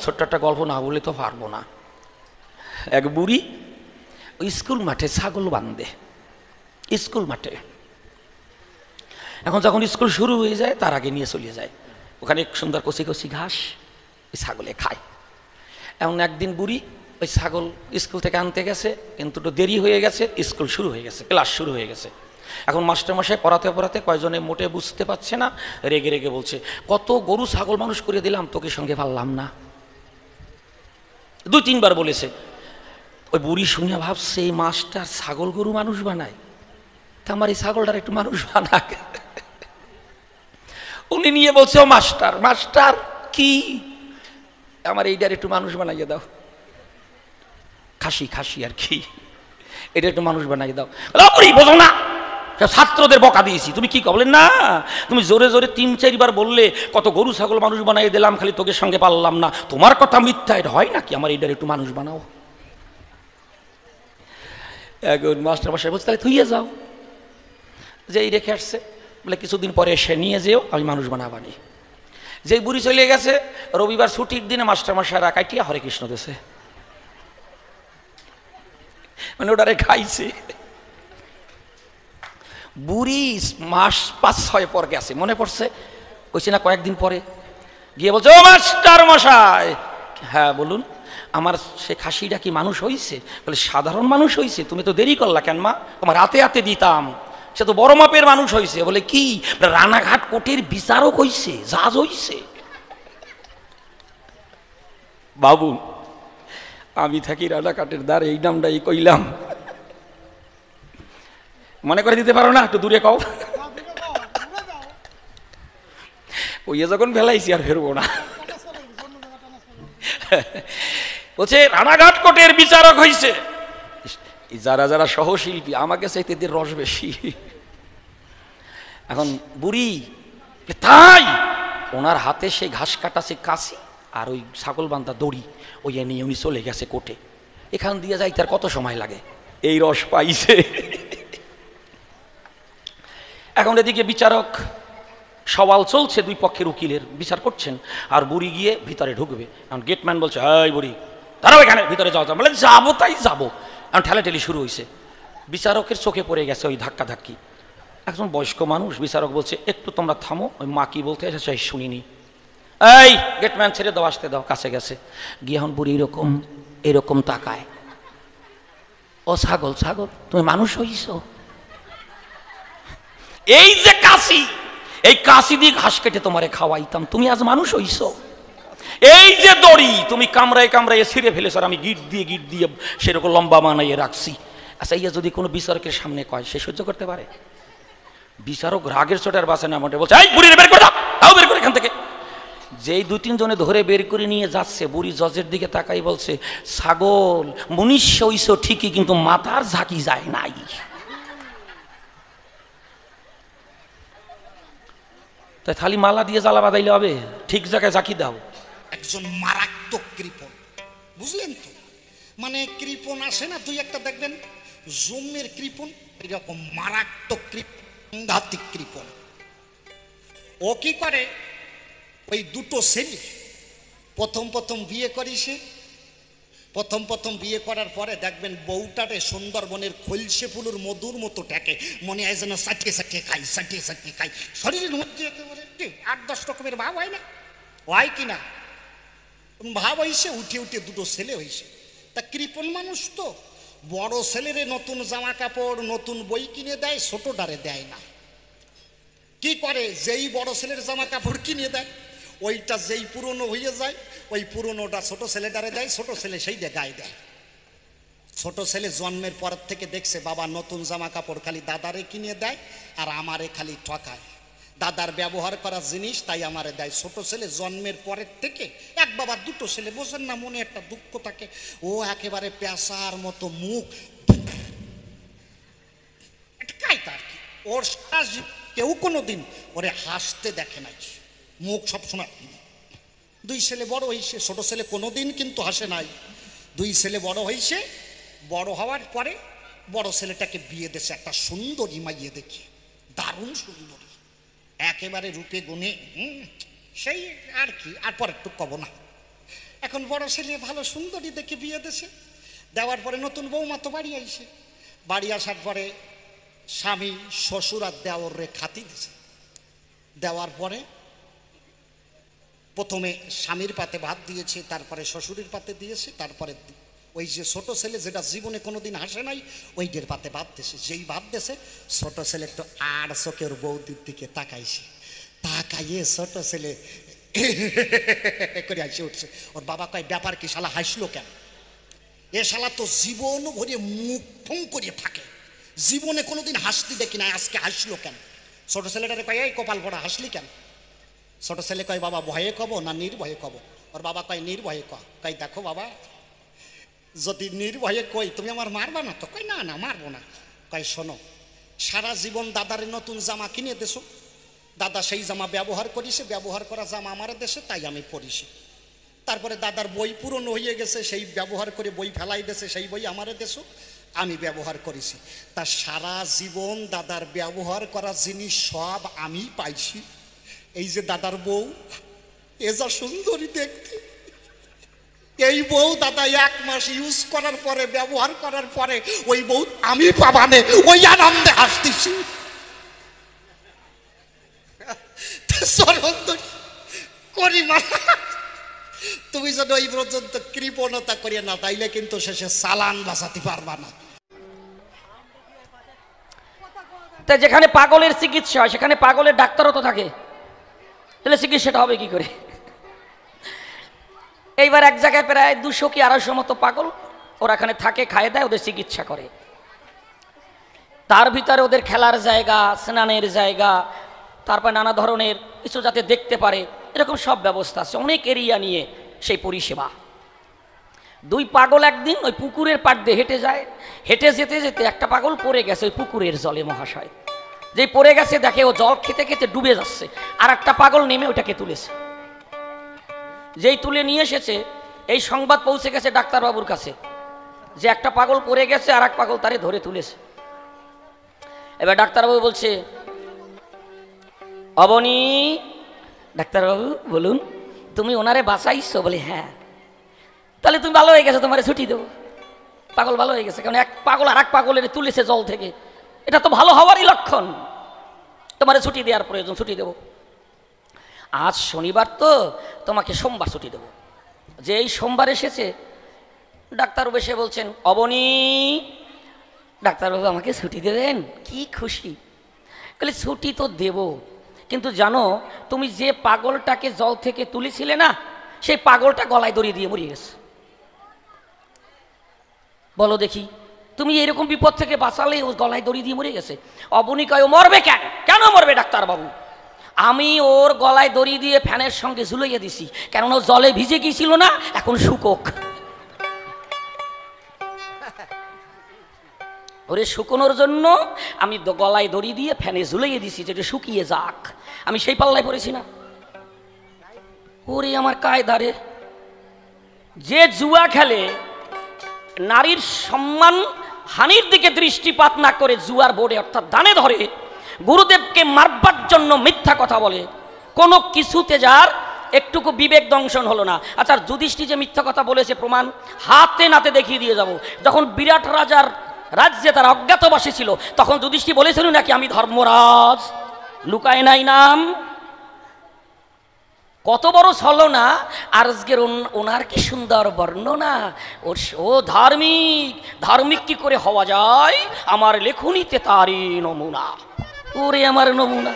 ছোট্ট একটা গল্প না বলে তো পারবো না। এক বুড়ি ওই স্কুল মাঠে ছাগল বাঁধে, স্কুল মাঠে। এখন যখন স্কুল শুরু হয়ে যায় তার আগে নিয়ে চলে যায়, ওখানে সুন্দর কচি কচি ঘাস ওই ছাগলে খায়। এমন একদিন বুড়ি ওই ছাগল স্কুল থেকে আনতে গেছে, কিন্তু একটু দেরি হয়ে গেছে, স্কুল শুরু হয়ে গেছে, ক্লাস শুরু হয়ে গেছে। এখন মাস্টারমশাই পড়াতে পড়াতে কয়জনে মোটে বুঝতে পারছে না, রেগে রেগে বলছে, কত গরু ছাগল মানুষ করে দিলাম, তোকে সঙ্গে পারলাম না। 2-3 বার বলেছে। ওই বুড়ি শুনে ভাবছে এই মাস্টার ছাগল গরু মানুষ বানায়, তা আমার এই ছাগলটার একটু মানুষ বানাক। উনি নিয়ে বলছে, ও মাস্টার, মাস্টার কি, আমার এইটার একটু মানুষ বানাইয়ে দাও। খাসি খাসি আর কি, এটা একটু মানুষ বানাইয়ে দাও। বোঝো না, ছাত্রদের বকা দিয়েছি, তুমি কি বলেন না, তুমি জোরে জোরে 3-4 বার বললে কত গরু ছাগল মানুষ বানাই দিলাম, খালি তোকে সঙ্গে পারলাম না, তোমার কথা মিথ্যা, এটা হয় নাকি, আমার এইটার একটু মানুষ বানাও। এখন মাস্টার মশাই বলছে, তাহলে থুইয়ে যাও। যেই রেখে আসছে, বলে কিছুদিন পরে এসে নিয়ে যেও, আমি মানুষ বানাবানি। যেই বুড়ি চলে গেছে, রবিবার ছুটির দিনে মাস্টার মশাইরা কাটিয়া হরে কৃষ্ণ দেশে, মানে ওটারে খাইছে। বুড়ি মাস 5-6 পর গেছে, মনে পড়ছে, কইছে না কয়েকদিন পরে গিয়ে বলছে, ও মাস্টার মশাই, হ্যাঁ বলুন, আমার সে খাসিটা কি মানুষ হইছে? বলে, সাধারণ মানুষ হইছে, তুমি তো দেরি করলা কেন মা, তোমার হাতে হাতে দিতাম, সে তো বড় মাপের মানুষ হইছে। বলে, কি? রানাঘাট কোর্টের বিচারক হইছে, জাজ হইছে। বাবু, আমি থাকি রানাঘাটের দ্বার, এই নামটাই কইলাম, মনে করে দিতে পারো না, একটু দূরে কও। ওইয়ে যখন ফেলাইছি আর ফেরবো না। বলছে রানাঘাট কোর্টের বিচারক হইছে। যারা যারা সহশিল্পী আমাকে চাইতে এদের রস বেশি। এখন বুড়ি, তাই ওনার হাতে সেই ঘাস কাটা সে কাশি আর ওই ছাগল বান্ধা দড়ি, ওই নিয়ে উনি চলে গেছে কোর্টে। এখান দিয়ে যাইতে আর কত সময় লাগে, এই রস পাইছে। এখন এদিকে বিচারক সওয়াল চলছে, 2 পক্ষের উকিলের বিচার করছেন, আর বুড়ি গিয়ে ভিতরে ঢুকবে। এখন গেটম্যান বলছে, এই বুড়ি দাঁড়াও, এখানে ভিতরে যাওয়া যাবে? বলে, যাবো, তাই যাবো। এখন ঠেলাঠেলি শুরু হয়েছে, বিচারকের চোখে পড়ে গেছে ওই ধাক্কা ধাক্কি। একজন বয়স্ক মানুষ, বিচারক বলছে, একটু তোমরা থামো, ওই মা কি বলতে এসেছে শুনিনি। এই গেটম্যান ছেড়ে দাও, আসতে দাও। কাছে গেছে গিয়ে এখন বুড়ি এরকম এরকম তাকায়, ও ছাগল, ছাগল তুমি মানুষ হইছো? এই যে কাশি, এই কাশি দিয়ে ঘাস কেটে তোমারে খাওয়াইতাম, তুমি আজ মানুষ হইছো? এই যে দড়ি তুমি কামড়ায় কামড়ায় ছিঁড়ে ফেলেছ, আর আমি গিট দিয়ে সেরকম লম্বা বানাইয়ে রাখছি। আচ্ছা, ইয়ে যদি কোনো বিচারকের সামনে কয়, সে সহ্য করতে পারে? বিচারক রাগের চোটার বাসে না মোটে বলছে, এই বুড়ি বের করে দাও, তাও বের করে এখান থেকে। যেই 2-3 জনে ধরে বের করে নিয়ে যাচ্ছে, বুড়ি জজের দিকে তাকাই বলছে, ছাগল মনুষ্য হইছো ঠিকই, কিন্তু মাথার ঝাঁকি যায় নাই। তাই খালি মালা দিয়ে জ্বালা বাঁধাইলে হবে? ঠিক জায়গায় ঝাঁকি দাও। একজন মারাত্মক কৃপণ, বুঝলেন তো, মানে কৃপণ আসে না 2-1টা দেখবেন, জন্মের কৃপণ, এরকম মারাত্মক সাংঘাতিক কৃপণ। ও কি করে, ওই 2টো ছেলে প্রথম বিয়ে করিছে। প্রথম বিয়ে করার পরে দেখবেন বউটারে সুন্দরবনের খলসে ফুলুর মধুর মতো ট্যাকে, মনে হয় যেন সাটিয়ে খাই, শরীরের মধ্যে একেবারে 8-10 রকমের ভাব হয় না, হয় কিনা ভাব হয়েছে, উঠে 2টো ছেলে হয়েছে। তা কৃপণ মানুষ তো, বড় ছেলেরে নতুন জামা কাপড় নতুন বই কিনে দেয়, ছোটটারে দেয় না। কি করে, যেই বড় ছেলের জামা কাপড় কিনে দেয়, ওইটা যেই পুরনো হয়ে যায়, ওই পুরনোটা ছোট ছেলেটারে দেয়, ছোট ছেলে সেইটা গায়ে দেয়। ছোট ছেলে জন্মের পর থেকে দেখছে বাবা নতুন জামা কাপড় খালি দাদারে কিনে দেয়, আর আমারে খালি ঠকায়, দাদার ব্যবহার করা জিনিস তাই আমারে দেয়। ছোট ছেলে জন্মের পরের থেকে, এক বাবা 2টো ছেলে, বোঝেন না, মনে একটা দুঃখ থাকে, ও একেবারে পেশার মতো মুখ, আর কি, ওর কেউ কোনোদিন ওরে হাসতে দেখে নাই, মুখ সবসময়। 2 ছেলে বড় হয়েছে, ছোট ছেলে কোনোদিন কিন্তু হাসে নাই। 2 ছেলে বড় হয়েছে, বড় হওয়ার পরে বড় ছেলেটাকে বিয়ে দিয়েছে একটা সুন্দরী মাইয়ে দেখে, দারুণ সুন্দরী, একেবারে রূপে গুণে সেই আর কি, আর পরে একটু কব না। এখন বড় ছেলে ভালো সুন্দরী দেখে বিয়ে দেশে দেওয়ার পরে নতুন বৌমা তো বাড়ি আইসে, বাড়ি আসার পরে স্বামী শ্বশুর আর দেওরে খাতি দিছে। দেওয়ার পরে প্রথমে স্বামীর পাতে ভাত দিয়েছে, তারপরে শ্বশুরের পাতে দিয়েছে, তারপরে ওই যে ছোট ছেলে যেটা জীবনে কোনোদিন হাসে নাই ওইটার পাতে ভাত দিয়েছে। যেই ভাত দিয়েছে ছোট ছেলে একটু আর চোখের বৌদির দিকে তাকাইছে, তাকাইয়ে ছোট ছেলে করে হাসি উঠছে। ওর বাবা কয় ব্যাপার কি, শালা হাসলো কেন? এ শালা তো জীবন ভরে মুখ ফোং করিয়ে থাকে, জীবনে কোনোদিন হাসতে দেখি না, আজকে হাসলো কেন? ছোট ছেলেটারে কয় এই কপাল পড়া হাসলি কেন? ছোট ছেলে কয় বাবা ভয়ে কব না নির্ভয়ে কব? ওর বাবা কয় নির্ভয়ে কয় দেখো বাবা, যদি নির্ভয়ে কই তুমি আমার মারবা না তো? কয় না না মারবো না। কয় শোনো, সারা জীবন দাদারে নতুন জামা কিনে দেছো, দাদা সেই জামা ব্যবহার করিছে, ব্যবহার করা জামা আমার দেশে তাই আমি পড়িছি। তারপরে দাদার বই পুরনো হয়ে গেছে, সেই ব্যবহার করে বই ফেলাই দেশে, সেই বই আমার দেশও আমি ব্যবহার করেছি। তা সারা জীবন দাদার ব্যবহার করা জিনিস সব আমি পাইছি। এই যে দাদার বউ, এ যা সুন্দরী দেখতে, এই বউ দাদা 1 মাস ইউজ করার পরে, ব্যবহার করার পরে ওই বউ আমি পাবানে, ওই আনন্দে হাসতেছি। করি মা, তুমি যেন এই পর্যন্ত কৃপণতা করিয়ে না, তাইলে কিন্তু শেষে চালান বাঁচাতে পারবা না। তাই যেখানে পাগলের চিকিৎসা হয় সেখানে পাগলের ডাক্তারও তো থাকে, তাহলে চিকিৎসাটা হবে কি করে? এইবার এক জায়গায় প্রায় 200 কি 250 মতো পাগল ওরা এখানে থাকে, খায় দেয়, ওদের চিকিৎসা করে। তার ভিতরে ওদের খেলার জায়গা, স্নানের জায়গা, তারপর নানা ধরনের কিছু যাতে দেখতে পারে, এরকম সব ব্যবস্থা আছে, অনেক এরিয়া নিয়ে সেই পরিষেবা। 2 পাগল একদিন ওই পুকুরের পাড় দিয়ে হেঁটে যায়, হেঁটে যেতে যেতে একটা পাগল পড়ে গেছে ওই পুকুরের জলে মহাশয়। যেই পড়ে গেছে দেখে ও জল খেতে খেতে ডুবে যাচ্ছে, আর একটা পাগল নেমে ওটাকে তুলেছে। যেই তুলে নিয়ে এসেছে, এই সংবাদ পৌঁছে গেছে ডাক্তারবাবুর কাছে যে একটা পাগল পড়ে গেছে, আর এক পাগল তারে ধরে তুলেছে। এবার ডাক্তারবাবু বলছে, অবনী। ডাক্তারবাবু বলুন, তুমি ওনারে বাঁচাইছো? বলে হ্যাঁ। তাহলে তুমি ভালো হয়ে গেছো, তোমারে ছুটি দেবো। পাগল ভালো হয়ে গেছে, কারণ এক পাগল আর এক পাগলের তুলেছে জল থেকে, এটা তো ভালো হওয়ারই লক্ষণ। তোমারে ছুটি দেওয়ার প্রয়োজন, ছুটি দেবো। আজ শনিবার তো, তোমাকে সোমবার ছুটি দেবো। যে এই সোমবার এসেছে, ডাক্তারবাবু এসে বলছেন, অবনী। ডাক্তারবাবু আমাকে ছুটি দেবেন? কি খুশি। বলে ছুটি তো দেব, কিন্তু জানো তুমি যে পাগলটাকে জল থেকে তুলেছিলে না, সেই পাগলটা গলায় দড়ি দিয়ে মরে গেছে। বলো দেখি, তুমি এরকম বিপদ থেকে বাঁচালে ও গলায় দড়ি দিয়ে মরে গেছে। অবনী কয়, ও মরবে কেন? কেন মরবে ডাক্তারবাবু? আমি ওর গলায় দড়ি দিয়ে ফ্যানের সঙ্গে ঝুলাইয়া দিছি, কেননা জলে ভিজে গিয়েছিল না, এখন শুকোক। ওরে শুকোনোর জন্য আমি গলায় দড়ি দিয়ে ফ্যানে ঝুলাইয়ে দিছি, যেটা শুকিয়ে যাক। আমি সেই পাল্লায় পড়েছি না। ওরে আমার কায়দারে, যে জুয়া খেলে, নারীর সম্মান হানির দিকে দৃষ্টিপাত না করে জুয়ার বোর্ডে অর্থাৎ দানে ধরে, গুরুদেবকে মারবার জন্য মিথ্যা কথা বলে, কোনো কিছুতে যার একটুকু বিবেক দংশন হলো না। আচ্ছা, যুধিষ্ঠির যে মিথ্যা কথা বলেছে প্রমাণ হাতে নাতে দেখিয়ে দিয়ে যাব। যখন বিরাট রাজার রাজ্যে তার অজ্ঞাতবাসী ছিল, তখন যুধিষ্ঠির বলেছিল নাকি আমি ধর্মরাজ, লুকায় নাই নাম। কত বড় ছলনা! আর আজকের ওনার কি সুন্দর বর্ণনা। ও ধার্মিক, ধার্মিক কি করে হওয়া যায়, আমার লেখনীতে তারই নমুনা। ওরে আমার নমুনা।